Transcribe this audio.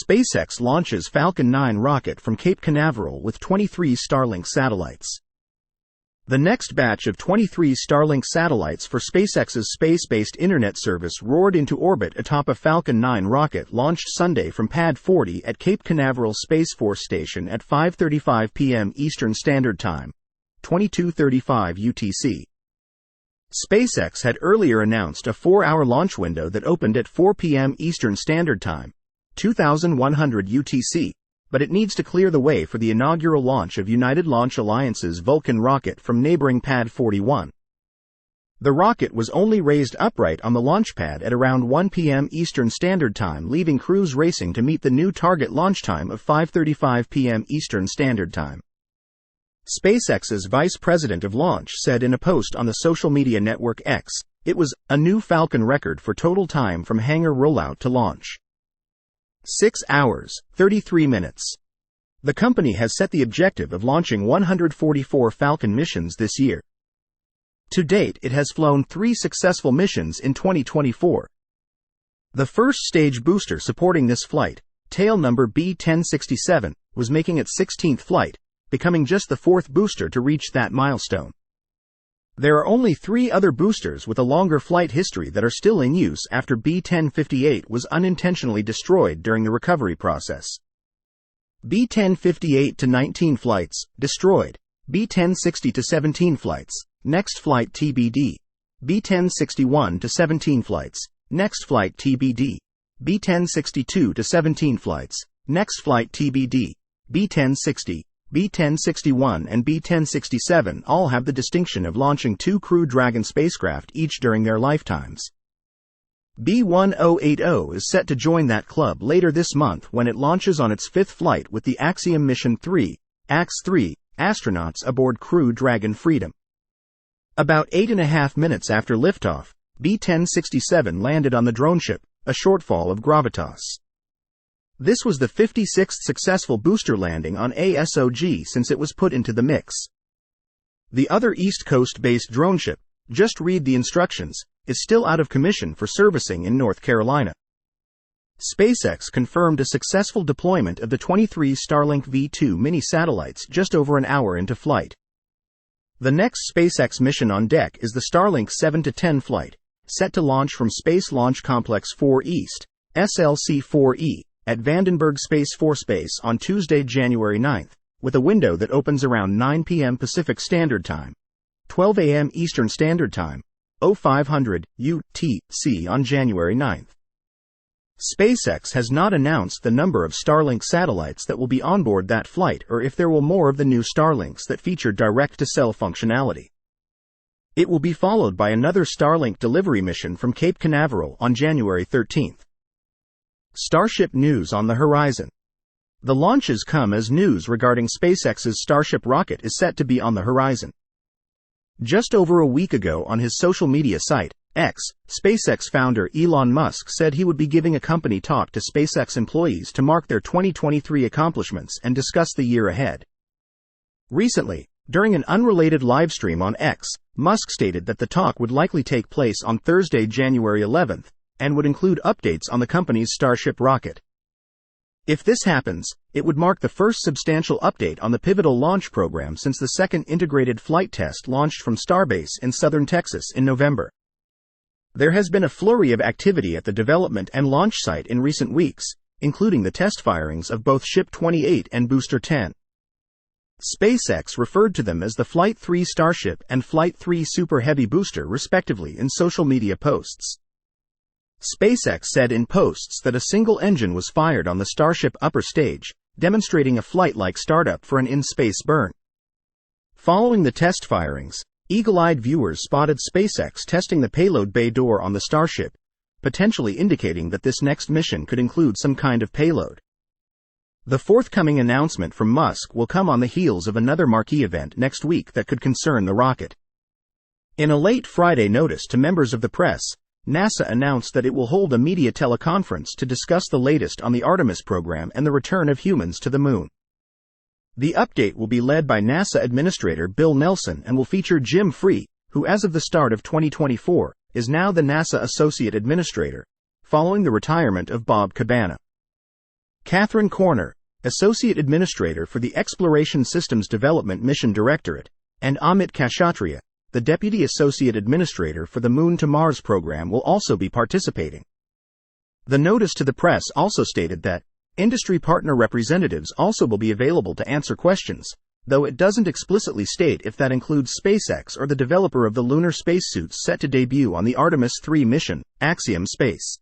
SpaceX launches Falcon 9 rocket from Cape Canaveral with 23 Starlink satellites. The next batch of 23 Starlink satellites for SpaceX's space-based internet service roared into orbit atop a Falcon 9 rocket launched Sunday from Pad 40 at Cape Canaveral Space Force Station at 5:35 p.m. Eastern Standard Time, 22:35 UTC. SpaceX had earlier announced a 4-hour launch window that opened at 4 p.m. Eastern Standard Time, 2100 UTC, but it needs to clear the way for the inaugural launch of United Launch Alliance's Vulcan rocket from neighboring Pad 41. The rocket was only raised upright on the launch pad at around 1 p.m. Eastern Standard Time, leaving crews racing to meet the new target launch time of 5:35 p.m. Eastern Standard Time. SpaceX's vice president of launch said in a post on the social media network X, it was a new Falcon record for total time from hangar rollout to launch. 6 hours, 33 minutes. The company has set the objective of launching 144 Falcon missions this year. To date, it has flown 3 successful missions in 2024. The first stage booster supporting this flight, tail number B1067, was making its 16th flight, becoming just the 4th booster to reach that milestone. There are only 3 other boosters with a longer flight history that are still in use after B1058 was unintentionally destroyed during the recovery process. B1058 to 19 flights, destroyed. B1060 to 17 flights, next flight TBD. B1061 to 17 flights, next flight TBD. B1062 to 17 flights, next flight TBD. B1060, B1061 and B1067 all have the distinction of launching 2 Crew Dragon spacecraft each during their lifetimes. B1080 is set to join that club later this month when it launches on its 5th flight with the Axiom Mission 3, AX-3, astronauts aboard Crew Dragon Freedom. About 8.5 minutes after liftoff, B1067 landed on the drone ship, a shortfall of gravitas. This was the 56th successful booster landing on ASOG since it was put into the mix. The other East Coast-based drone ship, just read the instructions, is still out of commission for servicing in North Carolina. SpaceX confirmed a successful deployment of the 23 Starlink V2 mini satellites just over an hour into flight. The next SpaceX mission on deck is the Starlink 7-10 flight, set to launch from Space Launch Complex 4 East, SLC-4E, at Vandenberg Space Force Base on Tuesday, January 9, with a window that opens around 9 p.m. Pacific Standard Time, 12 a.m. Eastern Standard Time, 0500 UTC on January 9. SpaceX has not announced the number of Starlink satellites that will be on board that flight or if there will be more of the new Starlinks that feature direct-to-cell functionality. It will be followed by another Starlink delivery mission from Cape Canaveral on January 13. Starship news on the horizon. The launches come as news regarding SpaceX's Starship rocket is set to be on the horizon. Just over a week ago on his social media site, X, SpaceX founder Elon Musk said he would be giving a company talk to SpaceX employees to mark their 2023 accomplishments and discuss the year ahead. Recently, during an unrelated livestream on X, Musk stated that the talk would likely take place on Thursday, January 11, and would include updates on the company's Starship rocket. If this happens, it would mark the first substantial update on the pivotal launch program since the second integrated flight test launched from Starbase in southern Texas in November. There has been a flurry of activity at the development and launch site in recent weeks, including the test firings of both Ship 28 and Booster 10. SpaceX referred to them as the Flight 3 Starship and Flight 3 Super Heavy Booster respectively in social media posts. SpaceX said in posts that a single engine was fired on the Starship upper stage, demonstrating a flight-like startup for an in-space burn. Following the test firings, eagle-eyed viewers spotted SpaceX testing the payload bay door on the Starship, potentially indicating that this next mission could include some kind of payload. The forthcoming announcement from Musk will come on the heels of another marquee event next week that could concern the rocket. In a late Friday notice to members of the press, NASA announced that it will hold a media teleconference to discuss the latest on the Artemis program and the return of humans to the Moon. The update will be led by NASA Administrator Bill Nelson and will feature Jim Free, who as of the start of 2024, is now the NASA Associate Administrator, following the retirement of Bob Cabana. Catherine Corner, Associate Administrator for the Exploration Systems Development Mission Directorate, and Amit Kashatria, the Deputy Associate Administrator for the Moon to Mars program, will also be participating. The notice to the press also stated that industry partner representatives also will be available to answer questions, though it doesn't explicitly state if that includes SpaceX or the developer of the lunar spacesuits set to debut on the Artemis 3 mission, Axiom Space.